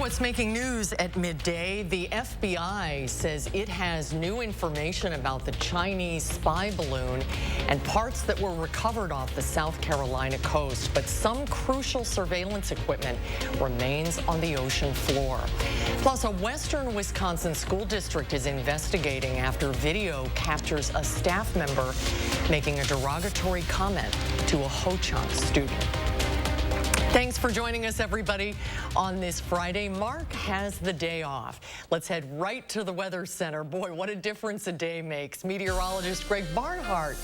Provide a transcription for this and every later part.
What's making news at midday? The FBI says it has new information about the Chinese spy balloon and parts that were recovered off the South Carolina coast, but some crucial surveillance equipment remains on the ocean floor. Plus, a western Wisconsin school district is investigating after video captures a staff member making a derogatory comment to a Ho-Chunk student. Thanks for joining us, everybody, on this Friday. Mark has the day off. Let's head right to the Weather Center. Boy, what a difference a day makes. Meteorologist Greg Barnhart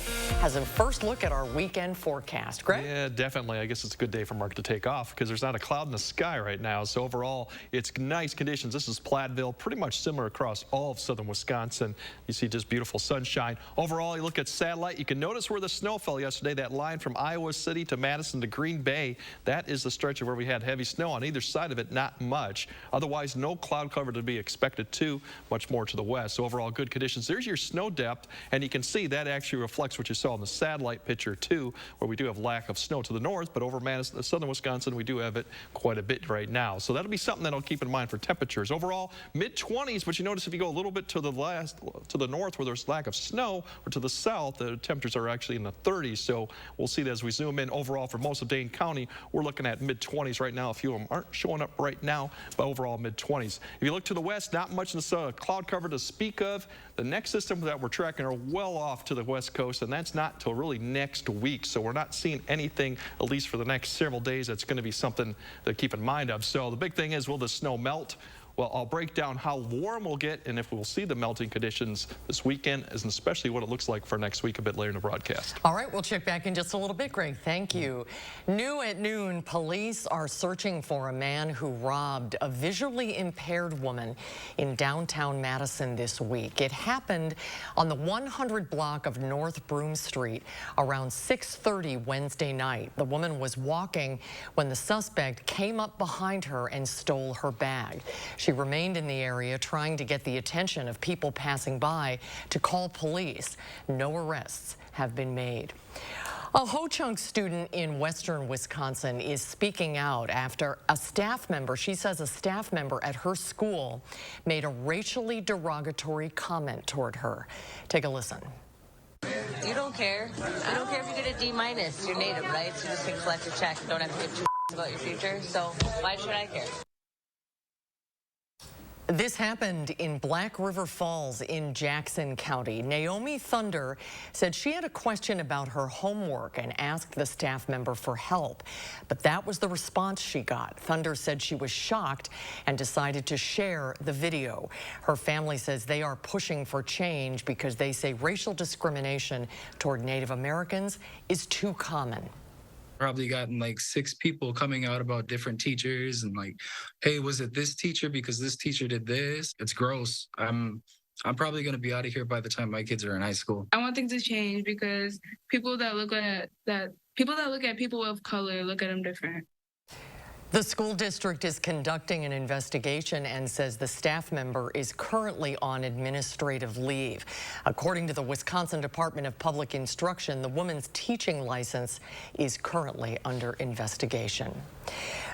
has a first look at our weekend forecast. Greg? Yeah, definitely. I guess it's a good day for Mark to take off because there's not a cloud in the sky right now. So overall, it's nice conditions. This is Platteville, pretty much similar across all of southern Wisconsin. You see just beautiful sunshine. Overall, you look at satellite, you can notice where the snow fell yesterday. That line from Iowa City to Madison to Green Bay, that is the stretch of where we had heavy snow. On either side of it, not much. Otherwise, no cloud cover to be expected too, much more to the west. So overall, good conditions. There's your snow depth, and you can see that actually reflects what you saw in the satellite picture too, where we do have lack of snow to the north, but over Madison, southern Wisconsin, we do have it quite a bit right now. So that'll be something that'll keep in mind for temperatures. Overall, mid-20s, but you notice if you go a little bit to the north where there's lack of snow, or to the south, the temperatures are actually in the 30s. So we'll see that as we zoom in. Overall, for most of Dane County, we're looking at mid-20s right now. A few of them aren't showing up right now, but overall mid-20s. If you look to the west, not much in the cloud cover to speak of. The next system that we're tracking are well off to the west coast, and that's not till really next week. So we're not seeing anything, at least for the next several days, that's going to be something to keep in mind of. So the big thing is, will the snow melt? Well, I'll break down how warm we'll get and if we'll see the melting conditions this weekend, and especially what it looks like for next week a bit later in the broadcast. All right, we'll check back in just a little bit, Greg. Thank you. New at noon, police are searching for a man who robbed a visually impaired woman in downtown Madison this week. It happened on the 100 block of North Broome Street around 6:30 Wednesday night. The woman was walking when the suspect came up behind her and stole her bag. She remained in the area trying to get the attention of people passing by to call police. No arrests have been made. A Ho-Chunk student in western Wisconsin is speaking out after a staff member, she says a staff member at her school, made a racially derogatory comment toward her. Take a listen. You don't care. You don't care if you get a D-. You're native, right? So just collect a check. Don't have to give two about your future. So why should I care? This happened in Black River Falls in Jackson County. Naomi Thunder said she had a question about her homework and asked the staff member for help, but that was the response she got. Thunder said she was shocked and decided to share the video. Her family says they are pushing for change because they say racial discrimination toward Native Americans is too common. Probably gotten like 6 people coming out about different teachers and like, hey, was it this teacher because this teacher did this? It's gross. I'm probably going to be out of here by the time my kids are in high school. I want things to change because people that look at people of color look at them different. The school district is conducting an investigation and says the staff member is currently on administrative leave. According to the Wisconsin Department of Public Instruction, the woman's teaching license is currently under investigation.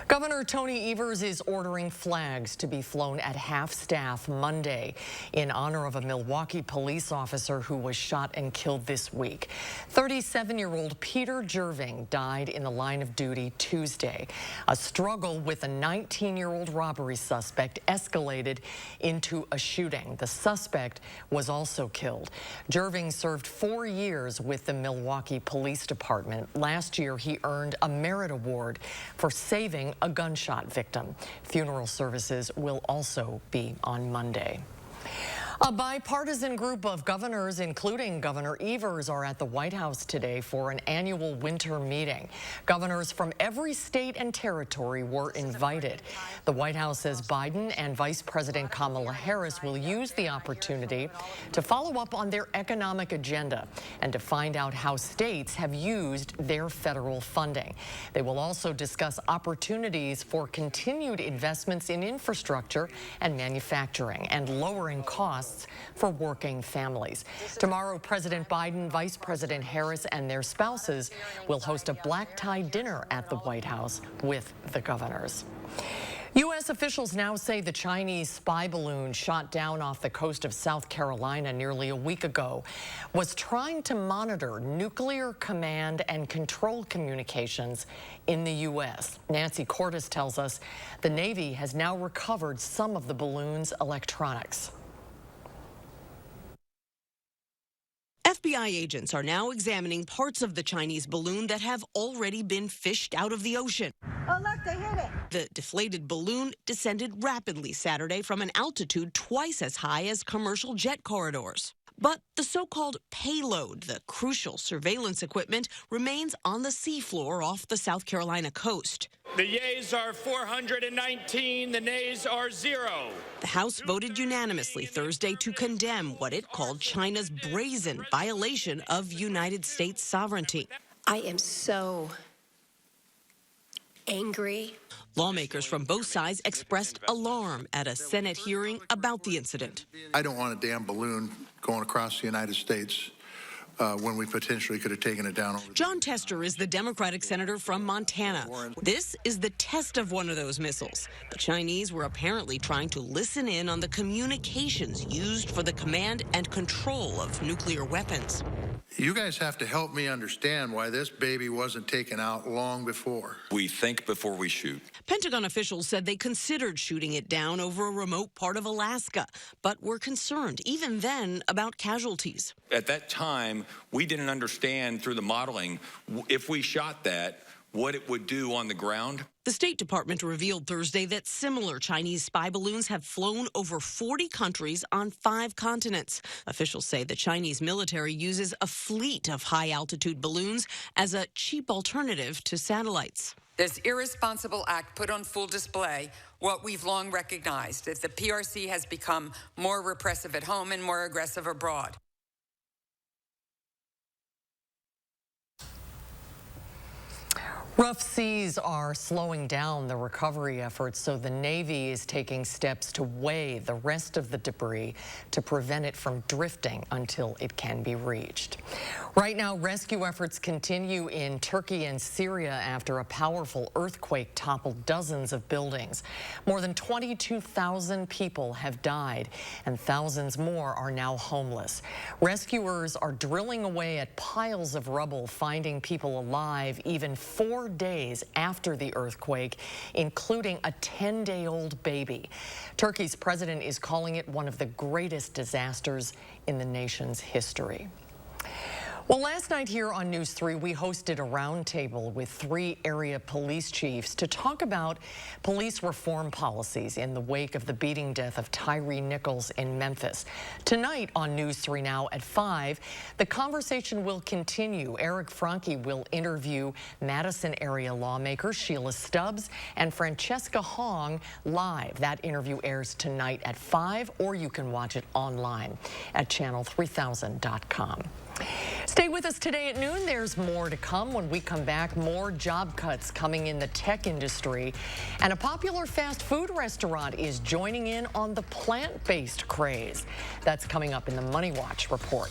Governor Tony Evers is ordering flags to be flown at half-staff Monday in honor of a Milwaukee police officer who was shot and killed this week. 37-year-old Peter Jerving died in the line of duty Tuesday. A struggle with a 19-year-old robbery suspect escalated into a shooting. The suspect was also killed. Jerving served 4 years with the Milwaukee Police Department. Last year, he earned a merit award for saving a gunshot victim. Funeral services will also be on Monday. A bipartisan group of governors, including Governor Evers, are at the White House today for an annual winter meeting. Governors from every state and territory were invited. The White House says Biden and Vice President Kamala Harris will use the opportunity to follow up on their economic agenda and to find out how states have used their federal funding. They will also discuss opportunities for continued investments in infrastructure and manufacturing and lowering costs for working families. Tomorrow, President Biden, Vice President Harris, and their spouses will host a black tie dinner at the White House with the governors. U.S. officials now say the Chinese spy balloon shot down off the coast of South Carolina nearly a week ago was trying to monitor nuclear command and control communications in the U.S. Nancy Cordes tells us the Navy has now recovered some of the balloon's electronics. FBI agents are now examining parts of the Chinese balloon that have already been fished out of the ocean. Oh, look, they hit it. The deflated balloon descended rapidly Saturday from an altitude twice as high as commercial jet corridors. But the so-called payload, the crucial surveillance equipment, remains on the seafloor off the South Carolina coast. The yeas are 419, the nays are 0. The House voted unanimously Thursday to condemn what it called China's brazen violation of United States sovereignty. I am so angry. Lawmakers from both sides expressed alarm at a Senate hearing about the incident. I don't want a damn balloon going across the United States when we potentially could have taken it down. John Tester is the Democratic senator from Montana. This is the test of one of those missiles. The Chinese were apparently trying to listen in on the communications used for the command and control of nuclear weapons. You guys have to help me understand why this baby wasn't taken out long before. We think before we shoot. Pentagon officials said they considered shooting it down over a remote part of Alaska, but were concerned, even then, about casualties. At that time, we didn't understand through the modeling if we shot that, what it would do on the ground. The State Department revealed Thursday that similar Chinese spy balloons have flown over 40 countries on 5 continents. Officials say the Chinese military uses a fleet of high-altitude balloons as a cheap alternative to satellites. This irresponsible act put on full display what we've long recognized, that the PRC has become more repressive at home and more aggressive abroad. Rough seas are slowing down the recovery efforts, so the Navy is taking steps to weigh the rest of the debris to prevent it from drifting until it can be reached. Right now, rescue efforts continue in Turkey and Syria after a powerful earthquake toppled dozens of buildings. More than 22,000 people have died, and thousands more are now homeless. Rescuers are drilling away at piles of rubble, finding people alive even 4 days after the earthquake, including a 10-day-old baby. Turkey's president is calling it one of the greatest disasters in the nation's history. Well, last night here on News 3, we hosted a roundtable with 3 area police chiefs to talk about police reform policies in the wake of the beating death of Tyree Nichols in Memphis. Tonight on News 3 Now at 5, the conversation will continue. Eric Franke will interview Madison area lawmakers Sheila Stubbs and Francesca Hong live. That interview airs tonight at 5, or you can watch it online at channel3000.com. Stay with us today at noon. There's more to come. When we come back, more job cuts coming in the tech industry. And a popular fast food restaurant is joining in on the plant-based craze. That's coming up in the Money Watch report.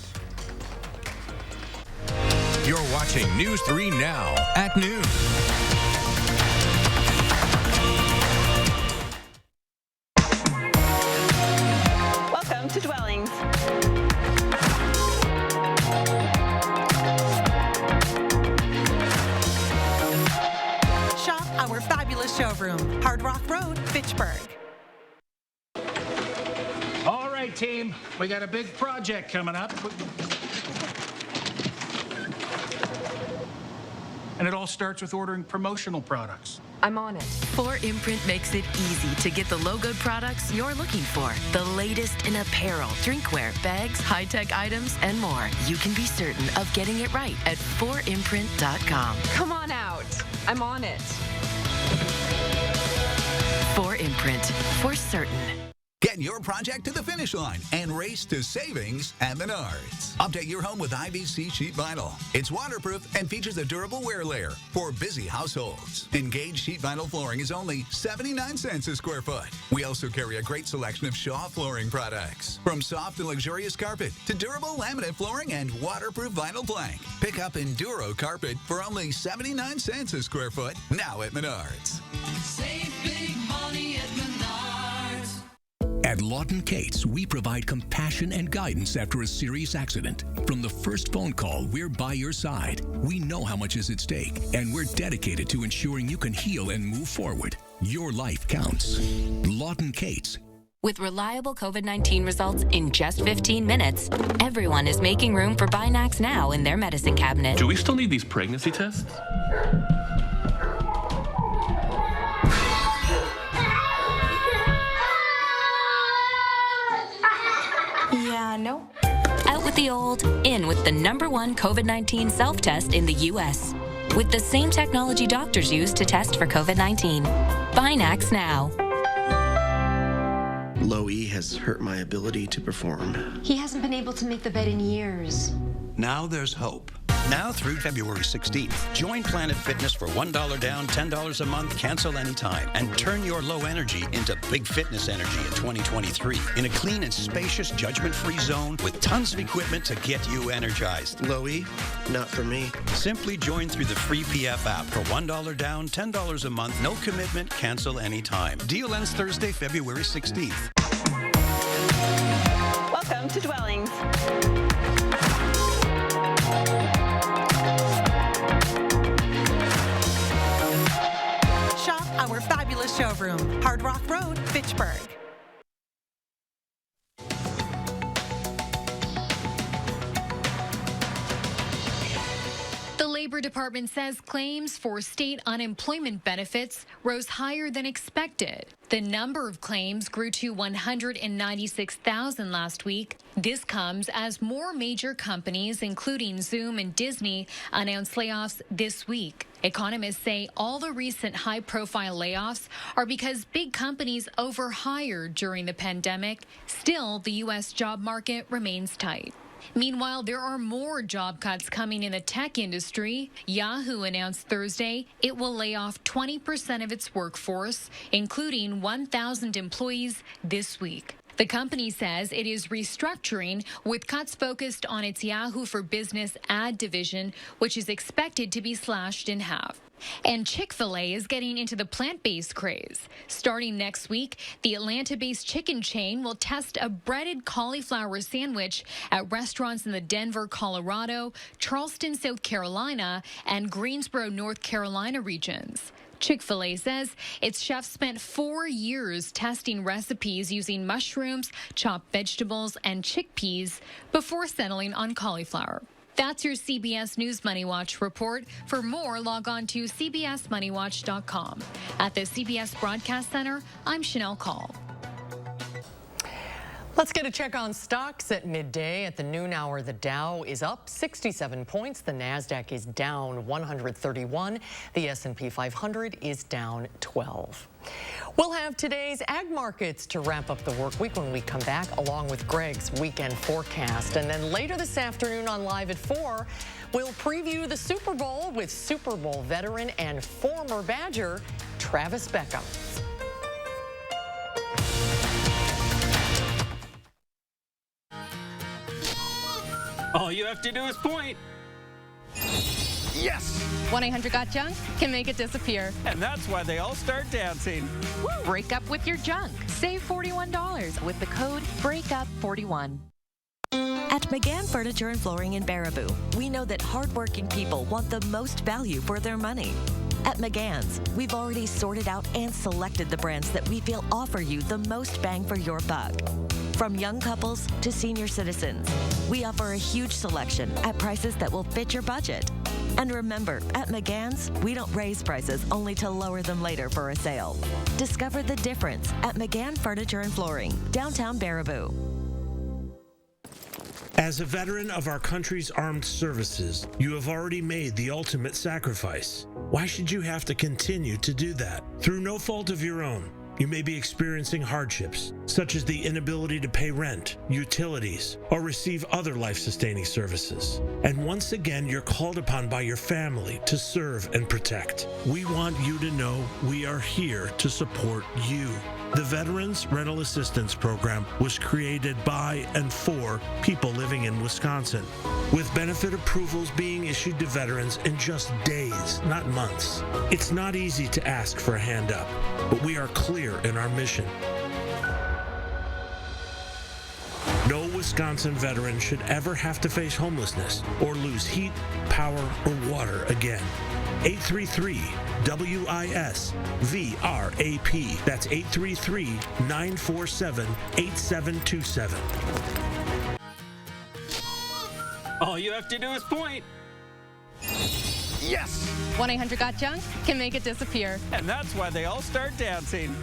You're watching News 3 Now at noon. Welcome to Dwellings. Shop our fabulous showroom, Hard Rock Road, Fitchburg. All right, team, we got a big project coming up. And it all starts with ordering promotional products. I'm on it. 4imprint makes it easy to get the logoed products you're looking for. The latest in apparel, drinkware, bags, high-tech items, and more. You can be certain of getting it right at 4imprint.com. Come on out. I'm on it. 4imprint, for certain. Get your project to the finish line and race to savings at Menards. Update your home with IBC sheet vinyl. It's waterproof and features a durable wear layer for busy households. Engaged sheet vinyl flooring is only 79 cents a square foot. We also carry a great selection of Shaw flooring products. From soft and luxurious carpet to durable laminate flooring and waterproof vinyl plank. Pick up Enduro carpet for only 79 cents a square foot now at Menards. Save big money At Lawton Cates, we provide compassion and guidance after a serious accident. From the first phone call, we're by your side. We know how much is at stake, and we're dedicated to ensuring you can heal and move forward. Your life counts. Lawton Cates. With reliable COVID-19 results in just 15 minutes, everyone is making room for Binax Now in their medicine cabinet. Do we still need these pregnancy tests? Yeah, no. Out with the old, in with the #1 COVID-19 self-test in the U.S. With the same technology doctors use to test for COVID-19. Binax Now. Low E has hurt my ability to perform. He hasn't been able to make the bed in years. Now there's hope. Now through February 16th, join Planet Fitness for $1 down, $10 a month, cancel anytime, and turn your low energy into big fitness energy in 2023 in a clean and spacious, judgment-free zone with tons of equipment to get you energized. Low E, not for me. Simply join through the free PF app for $1 down, $10 a month, no commitment, cancel anytime. Deal ends Thursday, February 16th. Welcome to Dwellings. Shop our fabulous showroom, Hard Rock Road, Fitchburg. The Labor Department says claims for state unemployment benefits rose higher than expected. The number of claims grew to 196,000 last week. This comes as more major companies, including Zoom and Disney, announced layoffs this week. Economists say all the recent high-profile layoffs are because big companies overhired during the pandemic. Still, the U.S. job market remains tight. Meanwhile, there are more job cuts coming in the tech industry. Yahoo announced Thursday it will lay off 20% of its workforce, including 1,000 employees this week. The company says it is restructuring with cuts focused on its Yahoo for Business ad division, which is expected to be slashed in half. And Chick-fil-A is getting into the plant-based craze. Starting next week, the Atlanta-based chicken chain will test a breaded cauliflower sandwich at restaurants in the Denver, Colorado, Charleston, South Carolina, and Greensboro, North Carolina regions. Chick-fil-A says its chefs spent 4 years testing recipes using mushrooms, chopped vegetables, and chickpeas before settling on cauliflower. That's your CBS News Money Watch report. For more, log on to cbsmoneywatch.com. At the CBS Broadcast Center, I'm Chanel Call. Let's get a check on stocks at midday. At the noon hour, the Dow is up 67 points. The NASDAQ is down 131. The S&P 500 is down 12. We'll have today's ag markets to wrap up the work week when we come back, along with Greg's weekend forecast. And then later this afternoon on Live at 4, we'll preview the Super Bowl with Super Bowl veteran and former Badger, Travis Beckham. All you have to do is point. Yes! 1-800-GOT-JUNK can make it disappear. And that's why they all start dancing. Woo! Break up with your junk. Save $41 with the code BREAKUP41. At McGann Furniture and Flooring in Baraboo, we know that hardworking people want the most value for their money. At McGann's, we've already sorted out and selected the brands that we feel offer you the most bang for your buck. From young couples to senior citizens, we offer a huge selection at prices that will fit your budget. And remember, at McGann's, we don't raise prices only to lower them later for a sale. Discover the difference at McGann Furniture and Flooring, downtown Baraboo. As a veteran of our country's armed services, you have already made the ultimate sacrifice. Why should you have to continue to do that? Through no fault of your own, you may be experiencing hardships, such as the inability to pay rent, utilities, or receive other life-sustaining services. And once again, you're called upon by your family to serve and protect. We want you to know we are here to support you. The Veterans Rental Assistance Program was created by and for people living in Wisconsin, with benefit approvals being issued to veterans in just days, not months. It's not easy to ask for a hand up, but we are clear in our mission. No Wisconsin veteran should ever have to face homelessness or lose heat, power, or water again. 833-WISC-VRAP. That's 833-947-8727. All you have to do is point. Yes! 1-800-GOT-JUNK can make it disappear. And that's why they all start dancing.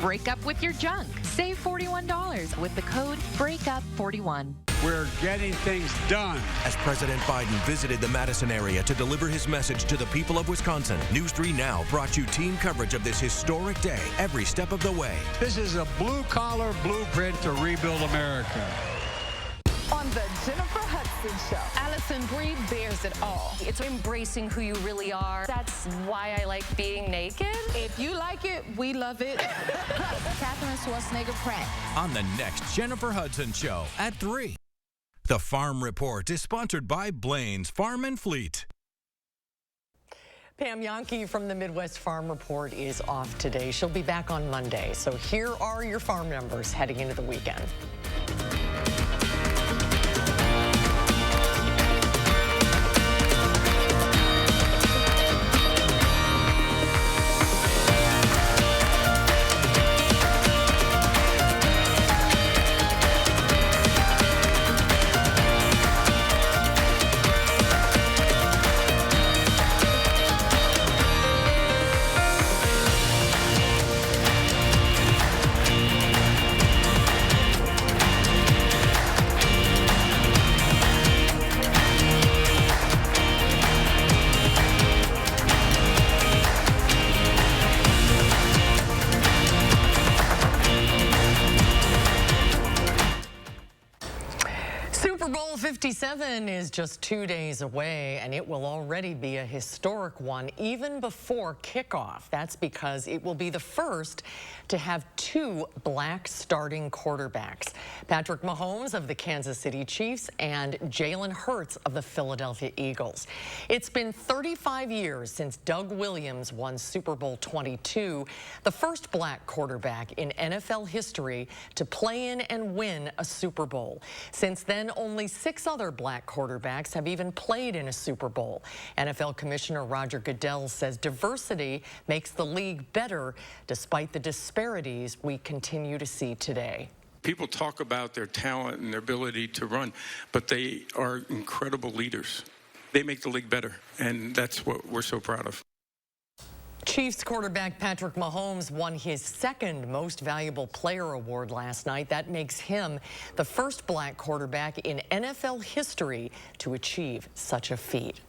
Break up with your junk. Save $41 with the code BREAKUP41. We're getting things done. As President Biden visited the Madison area to deliver his message to the people of Wisconsin, News 3 Now brought you team coverage of this historic day every step of the way. This is a blue-collar blueprint to rebuild America. On the Jennifer Hudson Show, Allison Brie bears it all. It's embracing who you really are. That's why I like being naked. If you like it, we love it. Catherine Schwarzenegger-Pratt. On the next Jennifer Hudson Show at 3. The Farm Report is sponsored by Blaine's Farm and Fleet. Pam Yonke from the Midwest Farm Report is off today. She'll be back on Monday. So here are your farm numbers heading into the weekend. Super Bowl 57 is just 2 days away, and it will already be a historic one even before kickoff. That's because it will be the first to have 2 black starting quarterbacks. Patrick Mahomes of the Kansas City Chiefs and Jalen Hurts of the Philadelphia Eagles. It's been 35 years since Doug Williams won Super Bowl 22, the first black quarterback in NFL history to play in and win a Super Bowl. Since then, only 6 other black quarterbacks have even played in a Super Bowl. NFL Commissioner Roger Goodell says diversity makes the league better despite the disparities we continue to see today. People talk about their talent and their ability to run, but they are incredible leaders. They make the league better, and that's what we're so proud of. Chiefs quarterback Patrick Mahomes won his 2nd Most Valuable Player award last night. That makes him the first black quarterback in NFL history to achieve such a feat.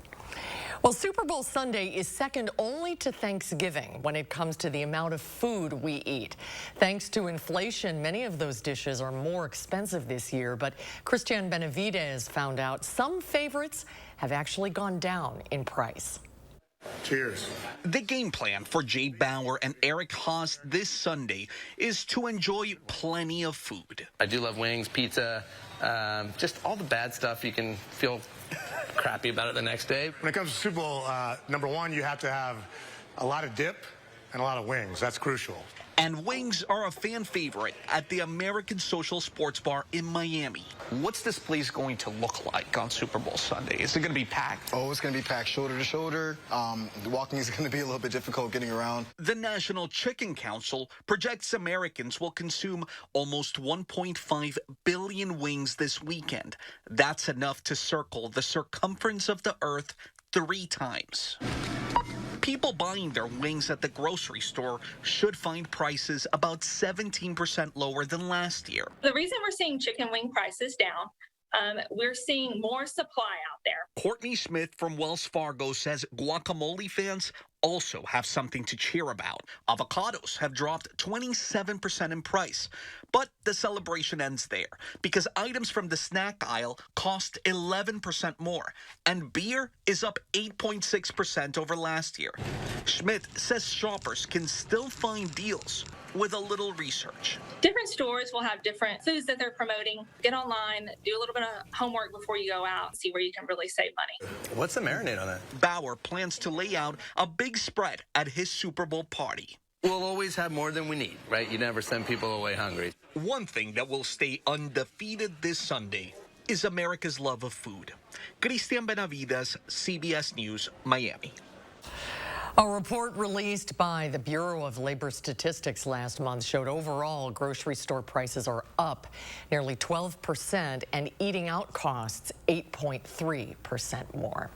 Well, Super Bowl Sunday is second only to Thanksgiving when it comes to the amount of food we eat. Thanks to inflation, many of those dishes are more expensive this year, but Christian Benavidez found out some favorites have actually gone down in price. Cheers. The game plan for Jay Bauer and Eric Haas this Sunday is to enjoy plenty of food. I do love wings, pizza, just all the bad stuff. You can feel crappy about it the next day. When it comes to Super Bowl, number one, you have to have a lot of dip and a lot of wings. That's crucial. And wings are a fan favorite at the American Social Sports Bar in Miami. What's this place going to look like on Super Bowl Sunday? Is it going to be packed? Oh, it's going to be packed shoulder to shoulder. Walking is going to be a little bit difficult getting around. The National Chicken Council projects Americans will consume almost 1.5 billion wings this weekend. That's enough to circle the circumference of the Earth 3 times. People buying their wings at the grocery store should find prices about 17% lower than last year. The reason we're seeing chicken wing prices down, we're seeing more supply out there. Courtney Smith from Wells Fargo says guacamole fans also have something to cheer about. Avocados have dropped 27% in price. But the celebration ends there because items from the snack aisle cost 11% more, and beer is up 8.6% over last year. Schmidt says shoppers can still find deals with a little research. Different stores will have different foods that they're promoting. Get online, do a little bit of homework before you go out, see where you can really save money. What's the marinade on that? Bauer plans to lay out a big spread at his Super Bowl party. We'll always have more than we need, right? You never send people away hungry. One thing that will stay undefeated this Sunday is America's love of food. Cristian Benavides, CBS News, Miami. A report released by the Bureau of Labor Statistics last month showed overall grocery store prices are up nearly 12% and eating out costs 8.3% more.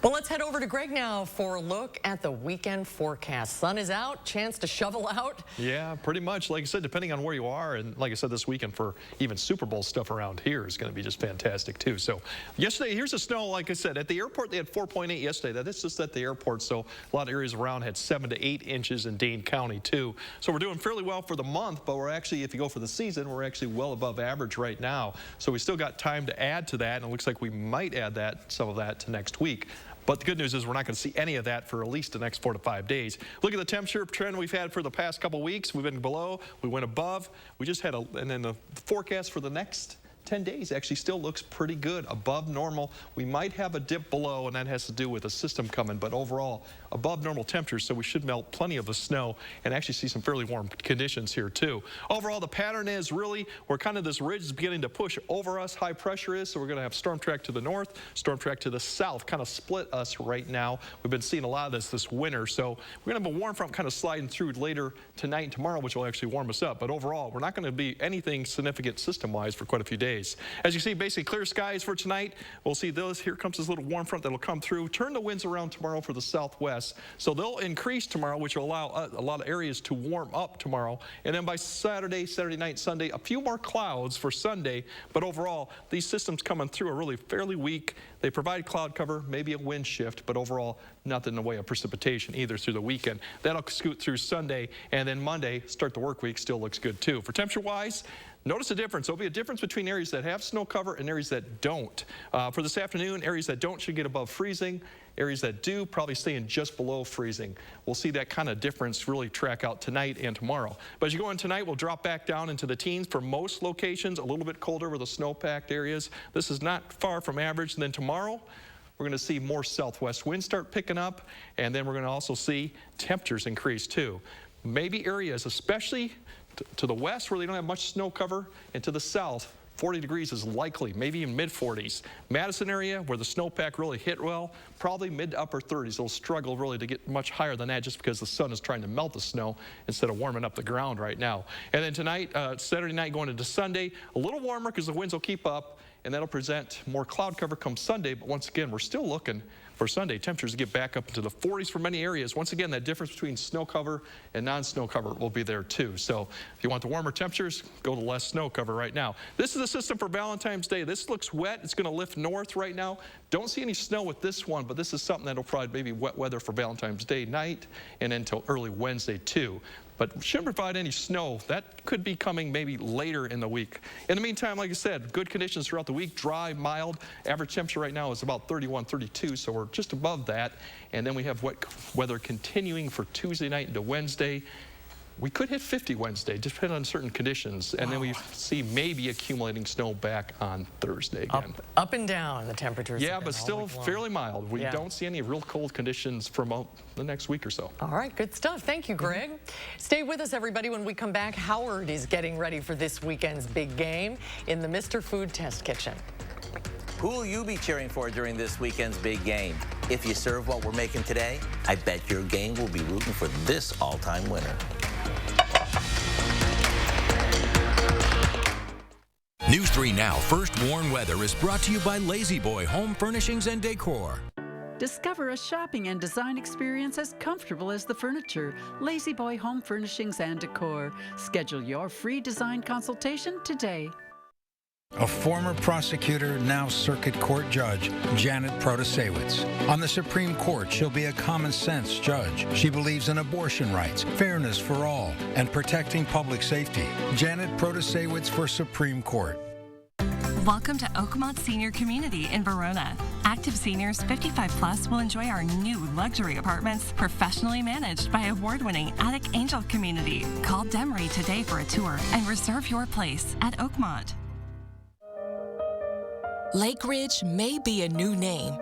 Well, let's head over to Greg now for a look at the weekend forecast. Sun is out, chance to shovel out. Yeah, pretty much. Like I said, depending on where you are, and like I said, this weekend for even Super Bowl stuff around here is going to be just fantastic too. So yesterday, here's the snow. Like I said, at the airport they had 4.8 yesterday. That's just at the airport. So a lot of areas around had 7 to 8 inches in Dane County too. So we're doing fairly well for the month, but we're actually, if you go for the season, we're actually well above average right now. So we still got time to add to that, and it looks like we might add some of that to next week. But the good news is we're not going to see any of that for at least the next 4 to 5 days. Look at the temperature trend we've had for the past couple weeks. We've been below, we went above. We just had and then the forecast for the next 10 days actually still looks pretty good, above normal. We might have a dip below, and that has to do with a system coming, but overall above normal temperatures, so we should melt plenty of the snow and actually see some fairly warm conditions here too. Overall, the pattern is really, we're kind of, this ridge is beginning to push over us, high pressure is, so we're going to have storm track to the north, storm track to the south, kind of split us right now. We've been seeing a lot of this winter, so we're going to have a warm front kind of sliding through later tonight and tomorrow, which will actually warm us up, but overall, we're not going to be anything significant system-wise for quite a few days. As you see, basically clear skies for tonight. We'll see those. Here comes this little warm front that'll come through. Turn the winds around tomorrow for the southwest. So they'll increase tomorrow, which will allow a lot of areas to warm up tomorrow. And then by Saturday night, Sunday, a few more clouds for Sunday. But overall, these systems coming through are really fairly weak. They provide cloud cover, maybe a wind shift, but overall, nothing in the way of precipitation either through the weekend. That'll scoot through Sunday, and then Monday, start the work week, still looks good too. For temperature-wise, notice the difference. There'll be a difference between areas that have snow cover and areas that don't. For this afternoon, areas that don't should get above freezing. Areas that do probably staying just below freezing. We'll see that kind of difference really track out tonight and tomorrow. But as you go in tonight, we'll drop back down into the teens for most locations, a little bit colder with the snow-packed areas. This is not far from average. And then tomorrow, we're going to see more southwest winds start picking up, and then we're going to also see temperatures increase too. Maybe areas, especially to the west where they don't have much snow cover, and to the south, 40 degrees is likely, maybe even mid-40s. Madison area, where the snowpack really hit well, probably mid to upper 30s. They'll struggle really to get much higher than that just because the sun is trying to melt the snow instead of warming up the ground right now. And then tonight, Saturday night going into Sunday, a little warmer because the winds will keep up, and that'll present more cloud cover come Sunday. But once again, we're still looking for Sunday temperatures to get back up into the 40s for many areas. Once again, that difference between snow cover and non-snow cover will be there too. So if you want the warmer temperatures, go to less snow cover right now. This is the system for Valentine's Day. This looks wet. It's going to lift north right now. Don't see any snow with this one, but this is something that'll probably maybe wet weather for Valentine's Day night and until early Wednesday too. But shouldn't provide any snow. That could be coming maybe later in the week. In the meantime, like I said, good conditions throughout the week, dry, mild. Average temperature right now is about 31, 32, so we're just above that. And then we have wet weather continuing for Tuesday night into Wednesday. We could hit 50 Wednesday, depending on certain conditions. And then we see maybe accumulating snow back on Thursday again. Up and down the temperatures. Yeah, but still fairly mild. We don't see any real cold conditions for the next week or so. All right, good stuff. Thank you, Greg. Stay with us, everybody. When we come back, Howard is getting ready for this weekend's big game in the Mr. Food Test Kitchen. Who will you be cheering for during this weekend's big game? If you serve what we're making today, I bet your game will be rooting for this all-time winner. News 3 Now First Warn Weather is brought to you by Lazy Boy Home Furnishings and Decor. Discover a shopping and design experience as comfortable as the furniture. Lazy Boy Home Furnishings and Decor. Schedule your free design consultation today. A former prosecutor, now circuit court judge, Janet Protasewicz. On the Supreme Court, she'll be a common-sense judge. She believes in abortion rights, fairness for all, and protecting public safety. Janet Protasewicz for Supreme Court. Welcome to Oakmont Senior Community in Verona. Active seniors 55 plus will enjoy our new luxury apartments, professionally managed by award-winning Attic Angel Community. Call Demery today for a tour and reserve your place at Oakmont. Lake Ridge may be a new name,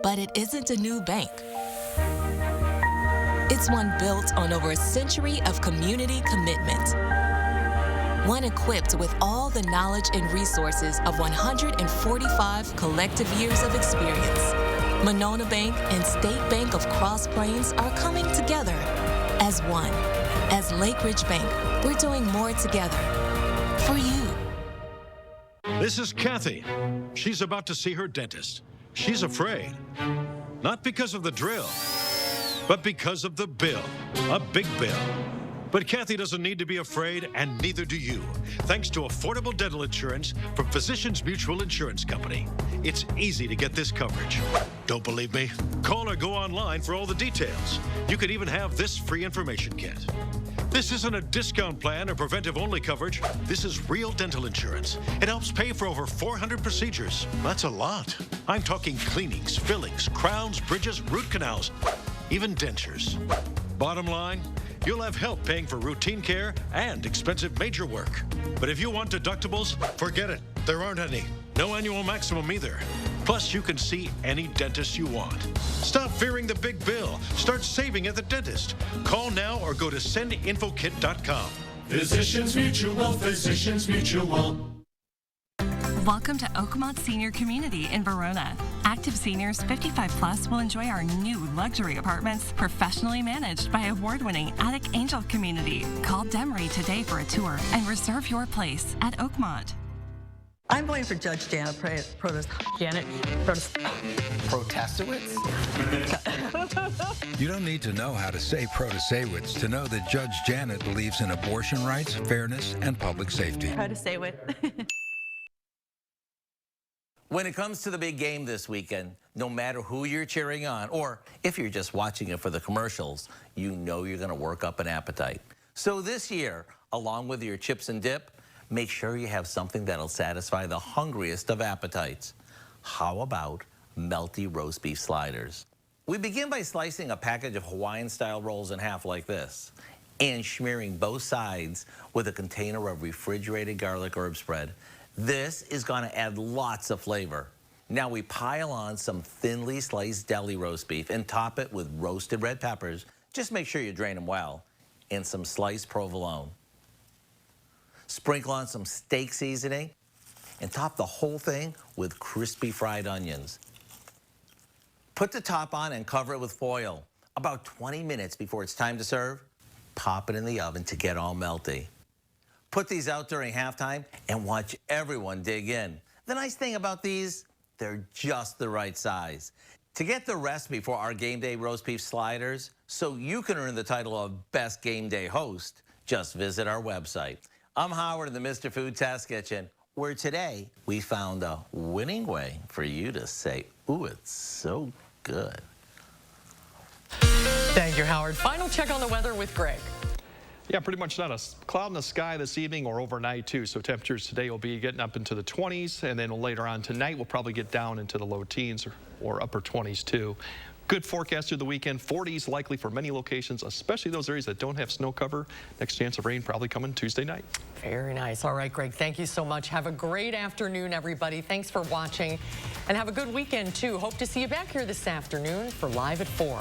but it isn't a new bank. It's one built on over a century of community commitment. One equipped with all the knowledge and resources of 145 collective years of experience. Monona Bank and State Bank of Cross Plains are coming together as one. As Lake Ridge Bank, we're doing more together for you. This is Kathy. She's about to see her dentist. She's afraid. Not because of the drill, but because of the bill. A big bill. But Kathy doesn't need to be afraid, and neither do you, thanks to affordable dental insurance from Physicians Mutual Insurance Company. It's easy to get this coverage. Don't believe me? Call or go online for all the details. You could even have this free information kit. This isn't a discount plan or preventive-only coverage. This is real dental insurance. It helps pay for over 400 procedures. That's a lot. I'm talking cleanings, fillings, crowns, bridges, root canals, even dentures. Bottom line, you'll have help paying for routine care and expensive major work. But if you want deductibles, forget it. There aren't any. No annual maximum either. Plus, you can see any dentist you want. Stop fearing the big bill. Start saving at the dentist. Call now or go to sendinfokit.com. Physicians Mutual, Physicians Mutual. Welcome to Oakmont Senior Community in Verona. Active seniors 55 plus will enjoy our new luxury apartments, professionally managed by award-winning Attic Angel Community. Call Demery today for a tour and reserve your place at Oakmont. I'm going for Judge Janet Protestowitz? You don't need to know how to say Protestowitz to know that Judge Janet believes in abortion rights, fairness, and public safety. Protestowitz. When it comes to the big game this weekend, no matter who you're cheering on, or if you're just watching it for the commercials, you know you're going to work up an appetite. So this year, along with your chips and dip, make sure you have something that'll satisfy the hungriest of appetites. How about melty roast beef sliders? We begin by slicing a package of Hawaiian-style rolls in half like this and smearing both sides with a container of refrigerated garlic herb spread. This is going to add lots of flavor. Now we pile on some thinly sliced deli roast beef and top it with roasted red peppers. Just make sure you drain them well. And some sliced provolone. Sprinkle on some steak seasoning and top the whole thing with crispy fried onions. Put the top on and cover it with foil. About 20 minutes before it's time to serve, pop it in the oven to get all melty. Put these out during halftime and watch everyone dig in. The nice thing about these, they're just the right size. To get the recipe for our game day roast beef sliders, so you can earn the title of Best Game Day Host, just visit our website. I'm Howard in the Mr. Food Test Kitchen, where today we found a winning way for you to say, ooh, it's so good. Thank you, Howard. Final check on the weather with Greg. Yeah, pretty much not a cloud in the sky this evening or overnight, too. So temperatures today will be getting up into the 20s, and then later on tonight we'll probably get down into the low teens or upper 20s, too. Good forecast through the weekend. 40s likely for many locations, especially those areas that don't have snow cover. Next chance of rain probably coming Tuesday night. Very nice. All right, Greg, thank you so much. Have a great afternoon, everybody. Thanks for watching, and have a good weekend, too. Hope to see you back here this afternoon for Live at 4.